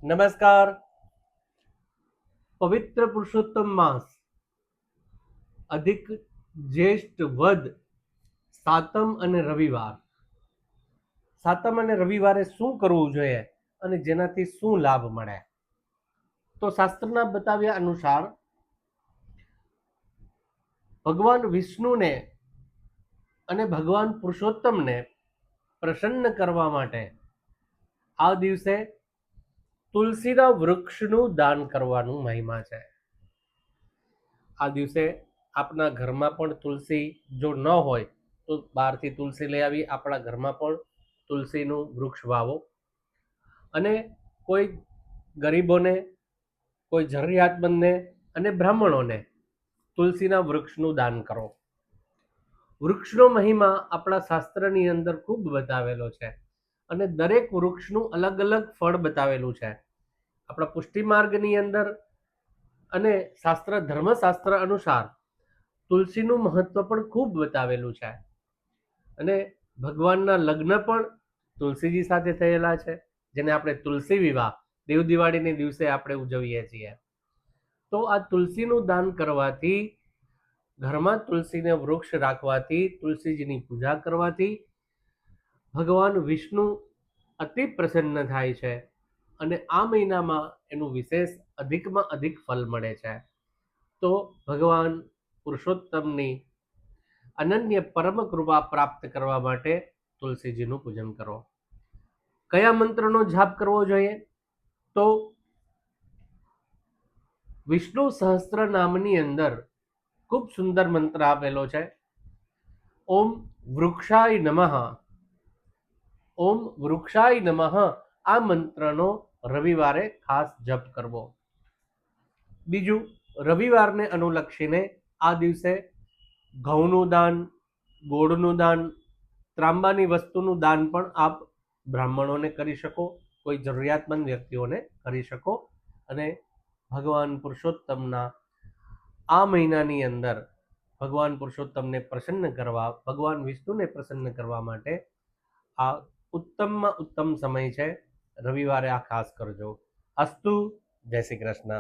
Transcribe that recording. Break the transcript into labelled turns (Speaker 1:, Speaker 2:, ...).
Speaker 1: નમસ્કાર. પવિત્ર પુરુષોત્તમ માસ અધિક જ્યેષ્ઠ વદ સાતમ અને રવિવાર. સાતમ અને રવિવારે શું કરવું જોઈએ અને જેનાથી શું લાભ મળે? તો શાસ્ત્રના બતાવ્યા અનુસાર ભગવાન વિષ્ણુને અને ભગવાન પુરુષોત્તમને પ્રસન્ન કરવા માટે આ દિવસે તુલસીના વૃક્ષનું દાન કરવાનું મહિમા છે. આ દિવસે આપણા ઘરમાં પણ તુલસી જો ન હોય તો બહારથી તુલસી લઈ આવી આપણા ઘરમાં પણ તુલસીનું વૃક્ષ વાવો અને કોઈ ગરીબોને, કોઈ જરૂરિયાતમંદને અને બ્રાહ્મણોને તુલસીના વૃક્ષનું દાન કરો. વૃક્ષનો મહિમા આપણા શાસ્ત્રની અંદર ખૂબ બતાવેલો છે અને દરેક વૃક્ષનું અલગ અલગ ફળ બતાવેલું છે. આપણા પુષ્ટિ માર્ગની અંદર અને ધર્મશાસ્ત્ર અનુસાર તુલસીનું મહત્વ પણ ખૂબ બતાવેલું છે અને ભગવાનના લગ્ન પણ તુલસીજી સાથે થયેલા છે, જેને આપણે તુલસી વિવાહ દેવ દિવાળીને દિવસે આપણે ઉજવીએ છીએ. તો આ તુલસીનું દાન કરવાથી, ઘરમાં તુલસીને વૃક્ષ રાખવાથી, તુલસીજીની પૂજા કરવાથી ભગવાન વિષ્ણુ અતિ પ્રસન્ન થાય છે અને આ મહિનામાં એનું વિશેષ અધિકમાં અધિક ફલ મળે છે. તો ભગવાન પુરુષોત્તમની અનન્ય પરમ કૃપા પ્રાપ્ત કરવા માટે તુલસીજીનું પૂજન કરો. કયા મંત્રનો જાપ કરવો જોઈએ? તો વિષ્ણુ સહસ્ત્ર નામની અંદર ખૂબ સુંદર મંત્ર આપેલો છે, ઓમ વૃક્ષાય નમઃ. ઓમ વૃક્ષાય નમઃ આ મંત્રનો રવિવારે ખાસ જપ કરવો. બીજું, રવિવારને અનુલક્ષીને આ દિવસે ઘઉંનું દાન, ગોળનું દાન, ત્રાંબાની વસ્તુનું દાન પણ આપ બ્રાહ્મણોને કરી શકો, કોઈ જરૂરિયાતમંદ વ્યક્તિઓને કરી શકો અને ભગવાન પુરુષોત્તમના આ મહિનાની અંદર ભગવાન પુરુષોત્તમને પ્રસન્ન કરવા, ભગવાન વિષ્ણુને પ્રસન્ન કરવા માટે આ ઉત્તમમાં ઉત્તમ સમય છે. રવિવારે આ ખાસ કરજો. અસ્તુ. જય શ્રી કૃષ્ણ.